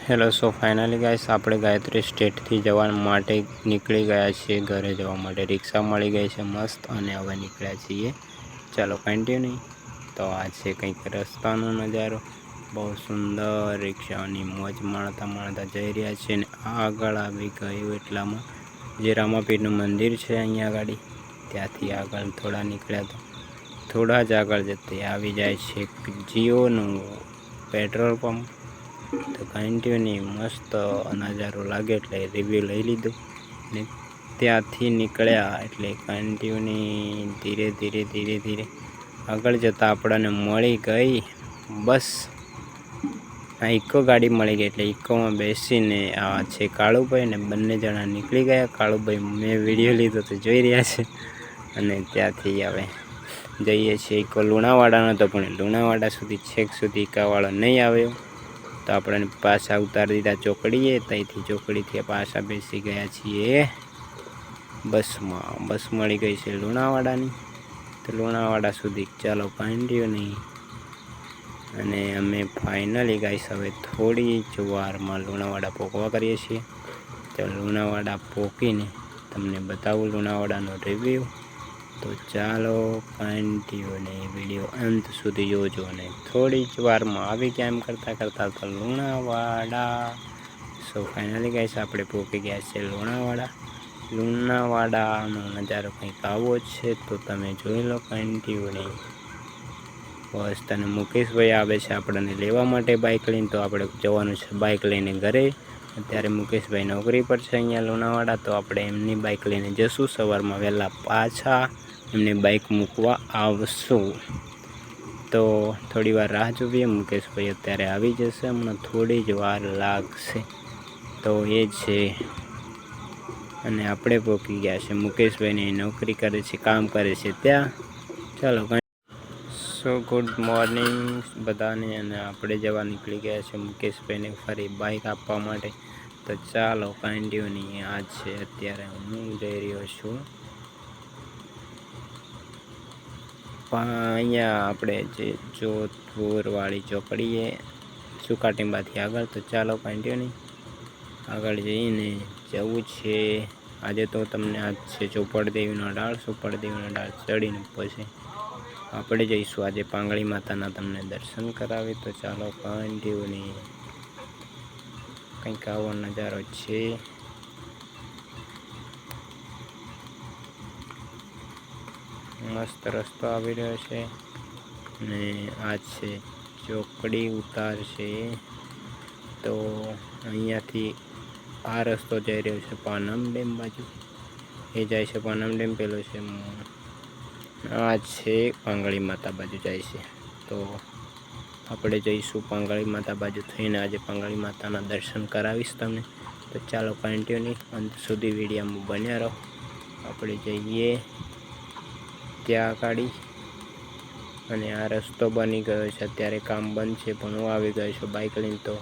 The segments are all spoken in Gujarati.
હેલો, સો ફાઇનલી ગાઈસ આપણે ગાયત્રી સ્ટેટથી જવા માટે નીકળી ગયા છીએ ઘરે જવા માટે. રિક્ષા મળી ગઈ છે મસ્ત અને હવે નીકળ્યા છીએ. ચાલો કન્ટિન્યુ. તો આ છે કંઈક રસ્તાનો નજારો, બહુ સુંદર. રિક્ષાની મોજ માણતા જઈ રહ્યા છીએ ને આગળ આવી ગયું એટલામાં જે રામાપીરનું મંદિર છે અહીંયા આગળ, ત્યાંથી આગળ થોડા નીકળ્યા તો થોડા જ આગળ જતે આવી જાય છે જીઓનું પેટ્રોલ પંપ. તો કન્ટિન્યુ મસ્ત નજારો લાગે એટલે રિવ્યૂ લઈ લીધું ને ત્યાંથી નીકળ્યા. એટલે કન્ટિન્યુ ધીરે આગળ જતાં આપણને મળી ગઈ બસ. આ ઇકો ગાડી મળી ગઈ એટલે ઇકોમાં બેસીને આ છે કાળુભાઈ ને બંને જણા નીકળી ગયા. કાળુભાઈ મેં વિડીયો લીધો તો જોઈ રહ્યા છે. અને ત્યાંથી હવે જઈએ છીએ ઇકો લુણાવાડાનો, તો પણ લુણાવાડા સુધી છેક સુધી ઇકાવાળો નહીં આવ્યો તો આપણે પાછા ઉતારી દીધા ચોકડીએ. ત્યાંથી ચોકડીથી પાછા બેસી ગયા છીએ બસમાં. બસ મળી ગઈ છે લુણાવાડાની, તો લુણાવાડા સુધી ચાલો કન્ટિન્યુ. અને અમે ફાઇનલી ગાઈસ હવે થોડી જ વારમાં લુણાવાડા પહોંચવા કરીએ છીએ. તો લુણાવાડા પહોંચીને તમને બતાવું લુણાવાડાનો રિવ્યૂ. તો ચાલો કન્ટિન્યુ વિડીયો અંત સુધી જોજો. અને થોડી જ વારમાં આવી ગયા એમ કરતાં તો લુણાવાડા. સો ફાઇનલી ગાઈસ આપણે પહોંચી ગયા છે લુણાવાડા. લુણાવાડાનો નજારો કંઈક આવો છે, તો તમે જોઈ લો કન્ટિન્યુ. બસ તને મુકેશભાઈ આવે છે આપણને લેવા માટે બાઇક લઈને, તો આપણે જવાનું છે બાઇક લઈને ઘરે. અત્યારે મુકેશભાઈ નોકરી પર છે અહીંયા લુણાવાડા, તો આપણે એમની બાઇક લઈને જશું. સવારમાં વહેલા પાછા એમની બાઇક મૂકવા આવશું. તો થોડી વાર રાહ જોઈએ, મુકેશભાઈ અત્યારે આવી જશે, હમણાં થોડી જ વાર લાગશે. તો એ છે. અને આપણે પહોંચી ગયા છે મુકેશભાઈને નોકરી કરે છે, કામ કરે છે ત્યાં. ચાલો સો ગુડ મોર્નિંગ બધાને. અને આપણે જવા નીકળી ગયા છે મુકેશભાઈને ફરી બાઇક આપવા માટે. તો ચાલો કન્ટિન્યુ. આ છે અત્યારે હું જઈ રહ્યો છું અહીંયા આપણે જે જોધપુરવાળી ચોકડીએ સુકાટીંબાથી આગળ. તો ચાલો કન્ટિન્યુ આગળ જઈને જવું છે. આજે તો તમને આજ છે ચોપડદેવીનો ડાળ. ચોપડદેવીનો ડાળ ચડીને પછી આપણે જઈશું આજે પાંગળી માતાના તમને દર્શન કરાવી. તો ચાલો કન્ટિન્યુ. કંઈક આવો નજારો છે. મસ્ત રસ્તો આવી રહ્યો છે ને આ છે ચોકડી ઉતાર છે. તો અહીંયાથી આ રસ્તો જઈ રહ્યો છે પાનમ ડેમ બાજુ, એ જાય છે પાનમ ડેમ. પેલો છે આ છે પાંગળી માતા બાજુ જાય છે. તો આપણે જઈશું પાંગળી માતા બાજુ થઈને. આજે પાંગળી માતાના દર્શન કરાવીશ તમને. તો ચાલો કન્ટિન્યુ અંત સુધી વિડીયોમાં બન્યા રહો. આપણે જઈએ ત્યાં ગાડી. અને આ રસ્તો બની ગયો છે, અત્યારે કામ બંધ છે પણ હું આવી ગયો છું બાઇક લઈને. તો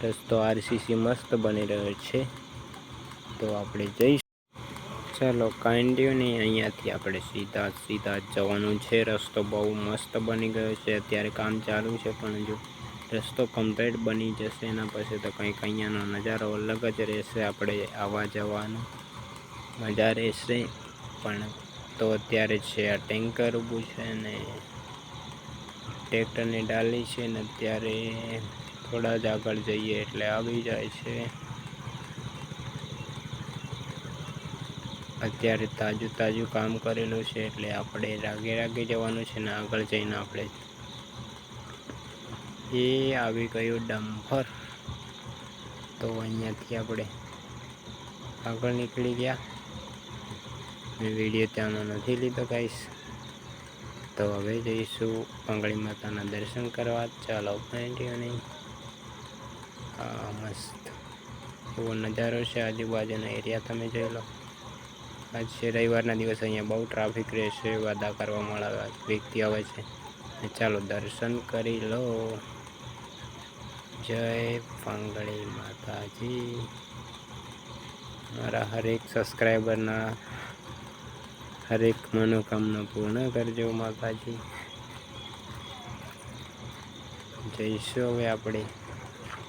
રસ્તો આરસીસી મસ્ત બની રહ્યો છે, તો આપણે જઈશું. ચાલો કન્ટિન્યુ. અહીંયાથી આપણે સીધા જવાનું છે. રસ્તો બહુ મસ્ત બની ગયો છે, અત્યારે કામ ચાલુ છે પણ જો રસ્તો કમ્પ્લીટ બની જશે એના પછી તો કંઈક અહીંયાનો નજારો અલગ જ રહેશે. આપણે આવવા જવાનો મજા રહેશે. પણ તો અત્યારે છે આ ટેન્કર ઊભું છે ને ટ્રેક્ટરની ડાલી છે ને અત્યારે થોડા જ આગળ જઈએ એટલે આવી જાય છે. અત્યારે તાજું કામ કરેલું છે એટલે આપણે રાગે જવાનું છે ને આગળ જઈને આપણે એ આવી ગયું ડમ્પર. તો અહીંયાથી આપણે આગળ નીકળી ગયા. મેં વિડીયો ત્યાંનો નથી લીધો ગાઈસ. તો હવે જઈશું પાંગળી માતાના દર્શન કરવા. ચાલો કન્ટિન્યુ. હા મસ્ત એવો નજારો છે. આજુબાજુનો એરિયા તમે જોઈ લો. આજ છે રવિવારના દિવસે અહીંયા બહુ ટ્રાફિક રહેશે. વાદા કરવા વાળા વ્યક્તિ આવે છે. ચાલો દર્શન કરી લો. જય પાંગળી માતાજી. મારા હરેક સબસ્ક્રાઈબરના હરેક મનોકામના પૂર્ણ કરજો માતાજી. જઈશું હવે આપણે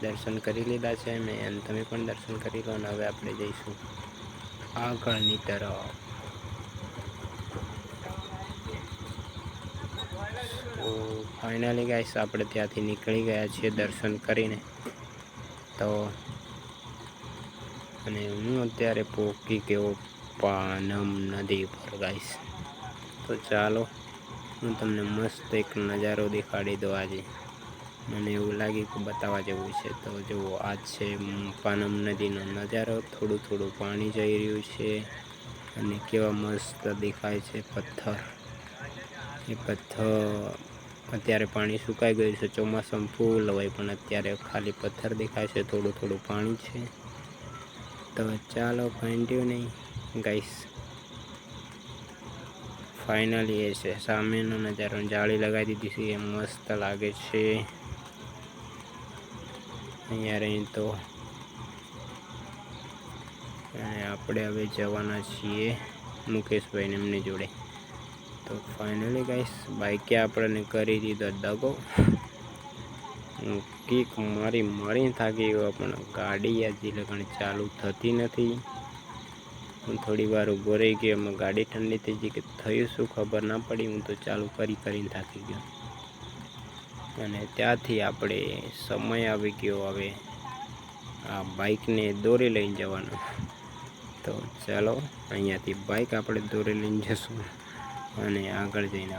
દર્શન કરી લીધા છે મેં અને તમે પણ દર્શન કરી લો. અને હવે આપણે જઈશું આગળની તરફ. તો ફાઇનલી ગાઈસ આપણે ત્યાંથી નીકળી ગયા છીએ દર્શન કરીને. તો અને હું અત્યારે પહોંચી ગયો પાનમ નદી પર ગાઈસ. તો ચાલો હું તમને મસ્ત એક નજારો દેખાડી દઉં. આજે મને એવું લાગ્યું કે બતાવવા જેવું છે. તો જુઓ, આ છે પાનમ નદીનો નજારો. થોડું થોડું પાણી જઈ રહ્યું છે અને કેવા મસ્ત દેખાય છે પથ્થર. એ પથ્થર અત્યારે પાણી સુકાઈ ગયું છે. ચોમાસામાં ફૂલ હોય પણ અત્યારે ખાલી પથ્થર દેખાય છે. થોડું થોડું પાણી છે. તો ચાલો કન્ટિન્યુ ગાઈસ. ફાઇનલી એ છે સામેનો નજારો. જાળી લગાવી દીધી છે, એ મસ્ત લાગે છે અહીંયા રહી. તો અને આપણે હવે જવાના છીએ મુકેશભાઈને એમની જોડે. તો ફાઇનલી ગાઈસ બાઈકે આપણને કરી દીધો દગો. કિક મારીને થાકી ગયો પણ ગાડી હજી લગન ચાલુ થતી નથી. હું થોડી વાર ઊભો રહી ગયો. એમાં ગાડી ઠંડી થઈ ગઈ કે થયું શું ખબર ના પડી. હું તો ચાલુ કરીને થાકી ગયો. અને ત્યાંથી આપણે સમય આવી ગયો હવે આ બાઈકને દોરી લઈને જવાનો. તો ચાલો અહીંયાથી બાઈક આપણે દોરી લઈને જશું અને આગળ જઈને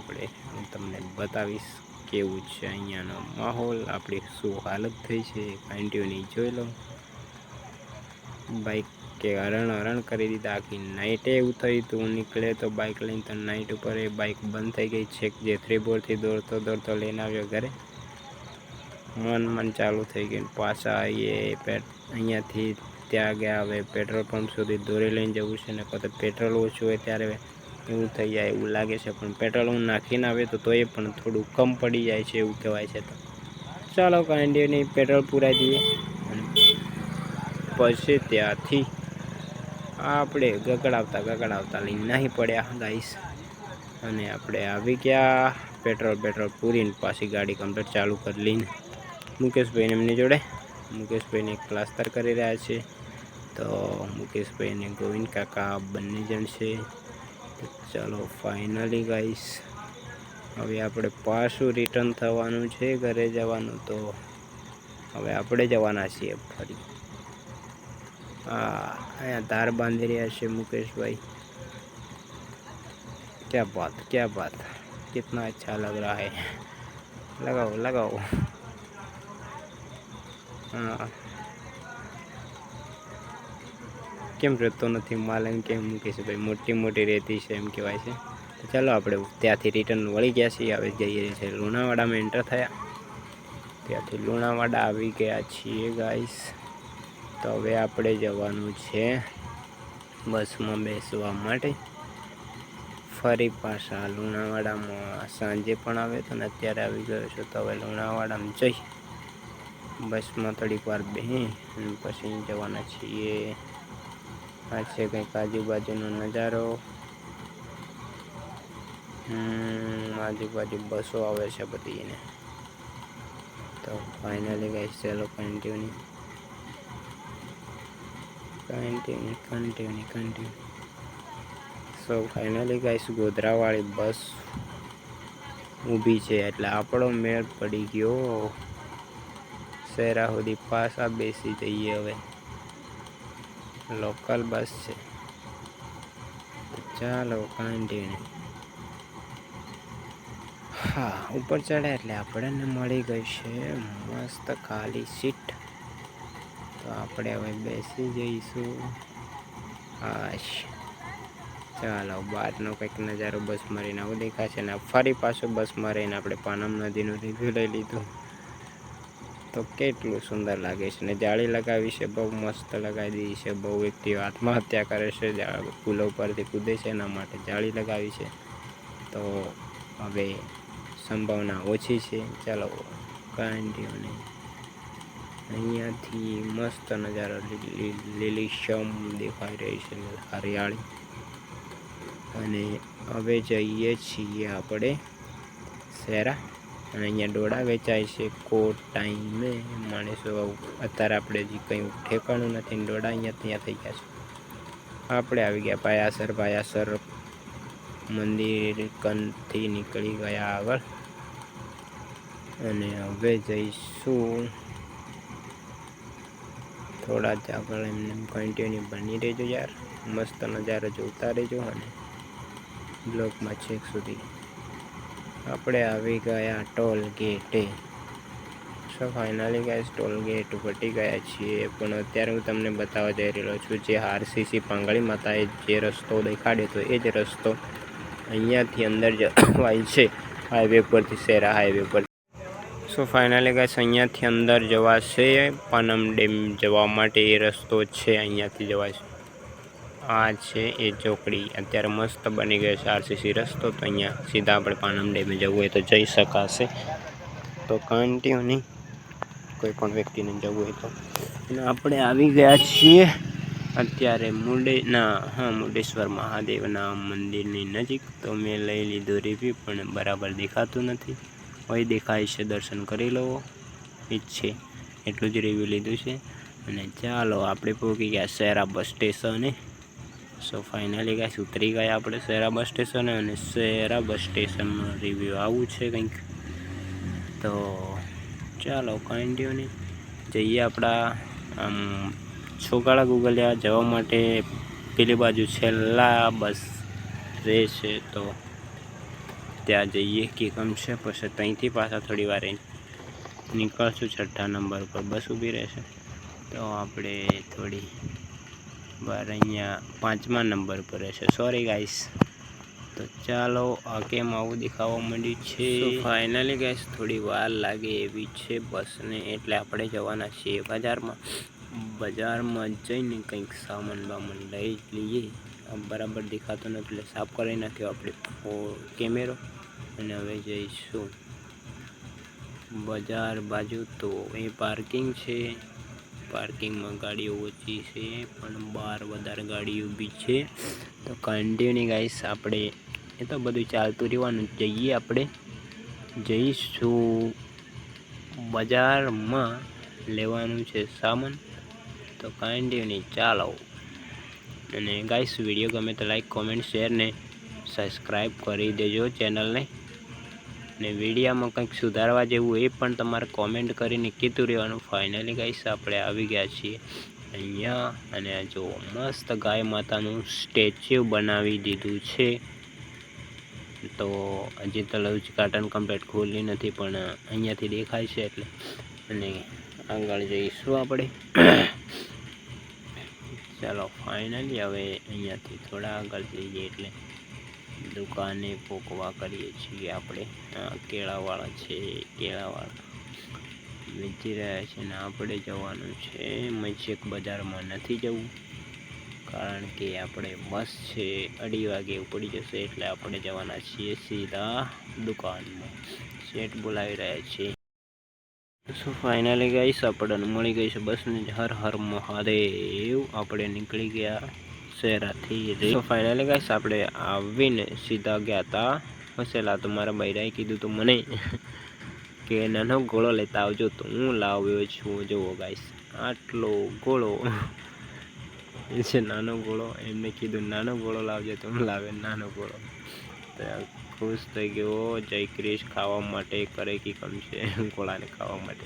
હું તમને બતાવીશ કેવું છે અહીંયાનો માહોલ. આપણી શું હાલત થઈ છે કન્ટિન્યુ જોઈ લો. બાઈક કે હરણ કરી દીધા. આખી નાઇટે એવું થયું હતું. નીકળે તો બાઇક લઈને તો નાઇટ ઉપર એ બાઇક બંધ થઈ ગઈ છે. જે 3 દોડતો લઈને આવ્યો ઘરે. મન ચાલુ થઈ ગયું. પાછા અહીંયાથી ત્યાં ગયા. હવે પેટ્રોલ પંપ સુધી દોરી લઈને જવું છે ને તો પેટ્રોલ ઓછું હોય ત્યારે એવું થઈ જાય એવું લાગે છે. પણ પેટ્રોલ હું નાખીને આવે તો એ પણ થોડું કમ પડી જાય છે એવું કહેવાય છે. તો ચાલો કન્ટિન્યુ પેટ્રોલ પુરાઈ દઈએ અને પછી ત્યાંથી આપણે ગગડાવતા લઈને નહીં પડ્યા ગાઈસ. અને આપણે આવી ગયા પેટ્રોલ પૂરીને પાછી ગાડી કમ્પ્લીટ ચાલુ કરી લઈને મુકેશભાઈને એમની જોડે. મુકેશભાઈને પ્લાસ્ટર કરી રહ્યા છે. તો મુકેશભાઈ અને ગોવિંદ કાકા બંને જણ છે. તો ચાલો ફાઇનલી ગાઈસ હવે આપણે પાછું રિટર્ન થવાનું છે ઘરે જવાનું. તો હવે આપણે જવાના છીએ ફરી. અહીંયા તાર બાંધી રહ્યા છે મુકેશભાઈ. क्या बात कितना अच्छा लग रहा है. लगाओ. हाँ કેમ રહેતો નથી માલ એમ કે મુકેશભાઈ. મોટી રહેતી છે એમ કહેવાય છે. તો ચાલો આપણે ત્યાંથી રિટર્ન વળી ગયા છીએ. હવે જઈએ છીએ લુણાવાડામાં એન્ટર થયા. ત્યાંથી લુણાવાડા આવી ગયા છીએ ગાઈસ. તો હવે આપણે જવાનું છે બસમાં બેસવા માટે ફરી પાછા લુણાવાડામાં. સાંજે પણ આવે તો ને અત્યારે આવી ગયો છું. તો હવે લુણાવાડામાં જઈ બસમાં થોડીક વાર બેસી અને પછી જવાના છીએ. આ છે કંઈક આજુબાજુનો નજારો. આજુબાજુ બસો આવે છે બધી એને. તો ફાઇનલી ગાઈસ ચાલો કન્ટિન્યુ. સો ફાઇનલી ગાઈસ ગોધરાવાળી બસ ઊભી છે એટલે આપણો મેળ પડી ગયો. શહેરા સુધી પાછા બેસી જઈએ. હવે લોકલ બસ છે. ચાલો કન્ટિન્યુ. હા ઉપર ચડ્યા એટલે આપણને મળી ગઈ છે મસ્ત ખાલી સીટ. તો આપણે હવે બેસી જઈશું. ચાલો બહારનો કંઈક નજારો બસમાં રહીને આવું દેખાશે. ને ફરી પાછું બસમાં રહીને આપણે પાનમ નદીનું રિવ્યૂ લઈ લીધું. તો કેટલું સુંદર લાગે છે. ને જાળી લગાવી છે, બહુ મસ્ત લગાવી દીધી છે. બહુ વ્યક્તિઓ આત્મહત્યા કરે છે, પુલો ઉપરથી કૂદે છે, એના માટે જાળી લગાવી છે. તો હવે સંભાવના ઓછી છે. ચાલો કન્ટિન્યુ. અહીંયાથી મસ્ત નજારો લીલીછમ દેખાઈ રહી છે, હરિયાળી. અને હવે જઈએ છીએ આપણે શહેરા. અને અહીંયા ડોડા વેચાય છે કોટ ટાઈમે માણસો અત્યારે આપણે હજી કંઈ ઠેકાણું નથી ને ડોડા અહીંયા ત્યાં થઈ ગયા છે। આપણે આવી ગયા પાયાસર મંદિર કનથી નીકળી ગયા આગળ અને હવે જઈશું થોડા જ આગળ। એમને કન્ટિન્યુ બની રહેજો યાર, મસ્ત નજારો જોતા રહેજો અને બ્લોગમાં છેક સુધી। આપણે આવી ગયા ટોલ ગેટે। So finally guys toll gate વટી ગયા છીએ, પણ અત્યારે હું તમને બતાવવા જઈ રહ્યો છું જે આરસીસી પાંગળી માતાએ જે રસ્તો દેખાડ્યો હતો એ જ રસ્તો અહીંયાથી અંદર જવાય છે હાઈવે પરથી, શેરા હાઈવે પર। સો ફાઇનલી ગાઈસ અહીંયાથી અંદર જવાશે પાનમ ડેમ જવા માટે, એ રસ્તો છે અહીંયાથી જવાય છે। આ છે એ ચોકડી, અત્યારે મસ્ત બની ગયો છે આરસીસી રસ્તો, તો અહીંયા સીધા આપણે પાનમ ડેમે જવું હોય તો જઈ શકાશે। તો કન્ટિન્યુ કોઈ પણ વ્યક્તિને જવું હોય તો। અને આપણે આવી ગયા છીએ અત્યારે મુરડેશ્વર મહાદેવના મંદિરની નજીક। તો મેં લઈ લીધું રિવ્યૂ, પણ બરાબર દેખાતું નથી, હોય દેખાય છે દર્શન કરી લો એ જ છે, એટલું જ રિવ્યૂ લીધું છે। અને ચાલો આપણે પહોંચી ગયા શહેરા બસ સ્ટેશને। સો ફાઇનલી ગાઈસ ઉતરી ગયા આપણે શહેરા બસ સ્ટેશને, અને શહેરા બસ સ્ટેશનનો રિવ્યૂ આવું છે કંઈક। તો ચાલો કન્ટિન્યુ જઈએ આપણા આમ છોકરા ગુગલિયા જવા માટે। પેલી બાજુ છેલ્લા બસ રહેશે તો ત્યાં જઈએ કે કેમ છે, પછી ત્યાંથી પાછા થોડી વાર નીકળશું। 6ઠ્ઠા નંબર પર બસ ઊભી રહેશે, તો આપણે થોડી વાર અહીંયા 5મા નંબર પર રહેશે, સોરી ગાઈસ। તો ચાલો આ કેમ આવું દેખાવા માંડ્યું છે। ફાઇનલી ગાઈસ થોડી વાર લાગે એવી છે બસને, એટલે આપણે જવાના છીએ બજારમાં જઈને કંઈક સામાન બામાન લઈ લઈએ। બરાબર દેખાતો નથી એટલે સાફ કરી નાખ્યો આપણે કેમેરો, અને હવે જઈશું બજાર બાજુ। તો એ પાર્કિંગ છે, પાર્કિંગમાં ગાડીઓ ઓછી છે પણ બહાર વધારે ગાડીઓ ઊભી છે। તો કન્ટિન્યુ ગાઈસ આપણે એ તો બધું ચાલતું રહેવાનું, જઈએ આપણે જઈશું બજારમાં લેવાનું છે સામાન। તો કન્ટિન્યુ ચાલો। અને ગાઈસ વિડીયો ગમે તો લાઈક કોમેન્ટ શેર ને સબસ્ક્રાઈબ કરી દેજો ચેનલને। ને વિડીયામાં કંઈક સુધારવા જેવું એ પણ તમારે કોમેન્ટ કરીને કીધું રહેવાનું। ફાઇનલી ગાઈસ આપણે આવી ગયા છીએ અહીંયા, અને જો મસ્ત ગાય માતાનું સ્ટેચ્યુ બનાવી દીધું છે। તો હજી તો ઉદ્ઘાટન કમ્પ્લીટ ખુલ્લી નથી, પણ અહીંયાથી દેખાય છે એટલે। અને આગળ જઈશું આપણે। ચાલો ફાઇનલી હવે અહીંયાથી થોડા આગળ જઈએ એટલે દુકાને પોકવા કરીએ છીએ આપણે। કેળાવાળા છે, કેળાવાળા વેચી રહ્યા છે, ને આપણે જવાનું છે મૈસેક બજારમાં નથી જવું, કારણ કે આપણે બસ છે 2:30 વાગે ઉપડી જશે, એટલે આપણે જવાના છીએ સીધા દુકાનમાં। શેઠ બોલાવી રહ્યા છે। સો ફાઇનલી ગાઈસ આપણને મળી ગઈ છે બસની, હર હર મહાદેવ। આપણે નીકળી ગયા શહેરાથી। સો ફાઇનલી ગાઈસ આપણે આવીને સીધા ગયા હતા વસેલા। તો મારા બૈરાએ કીધું તો મને કે નાનો ગોળો લેતા આવજો, તો હું લાવ્યો છું। જુઓ ગાઈસ આટલો ગોળો એ છે નાનો ગોળો, એમને કીધું નાનો ગોળો લાવજો, તો હું લાવે નાનો ગોળો। તો ખુશ થઈ ગયો જય ક્રિશ ખાવા માટે, કરે કે કમ છે ગોળાને ખાવા માટે।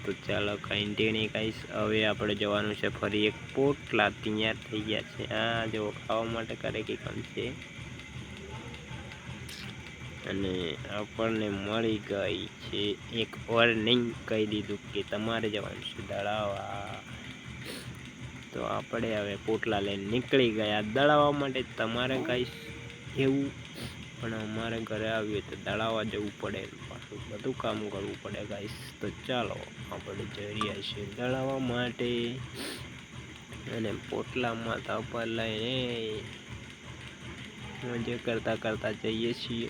તો ચાલો કન્ટિન્યુ ગાઈસ હવે આપણે જવાનું છે ફરી એક પોટલા, તૈયાર થઈ ગયા છે। આ જો ખાવા માટે કરે કે કમ છે, અને આપણને મળી ગઈ છે એક વોર્નિંગ, કહી દીધું કે તમારે જવાનું છે દળાવા। તો આપણે હવે પોટલા લઈને નીકળી ગયા દળાવવા માટે। તમારે ગાઈસ એવું પણ અમારે ઘરે આવ્યું તો દળાવવા જવું પડે, પાછું બધું કામ કરવું પડે ગાઈસ। તો ચાલો આપણે જઈ રહ્યા છીએ દળાવવા માટે, અને પોટલામાં તો ઉપર લઈને મજા કરતા કરતા જઈએ છીએ।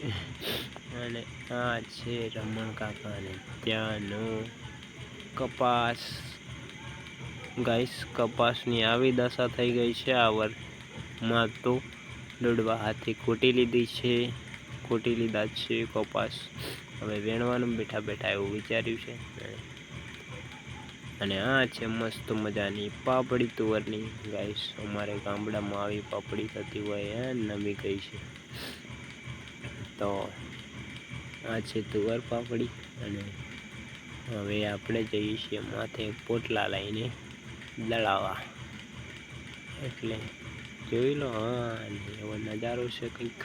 અને આ છે રમણ કાકાને ત્યાંનો કપાસ ગાઈસ, કપાસની આવી દશા થઈ ગઈ છે આ વર્ષમાં, તો દોડવા હાથી કોટી લીધા છે કપાસ। હવે વેણવાનું બેઠા બેઠા એવું વિચાર્યું છે. અને આ છે મસ્ત મજાની પાપડી તુવરની ગાઈસ. અમારે ગામડામાં આવી પાપડી થતી હોય નવી ગઈ છે. તો આ છે તુવર પાપડી. અને હવે આપણે જઈએ છીએ માથે પોટલા લઈને દળાવા. એટલે જોઈ લો. હા એવો નજારો છે કંઈક.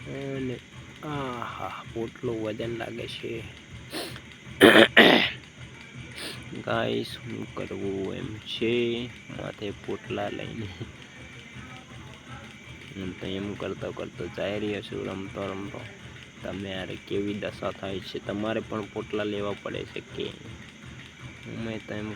અને આહા પોટલું વજન લાગે છે ગાઈસ. શું કરવું એમ છે માથે પોટલા લઈને. હું તો એમ કરતો કરતો જઈ રહ્યો છું રમતો રમતો. તમે યાર કેવી દશા થાય છે. તમારે પણ પોટલા લેવા પડે છે કે? મેં તો એમ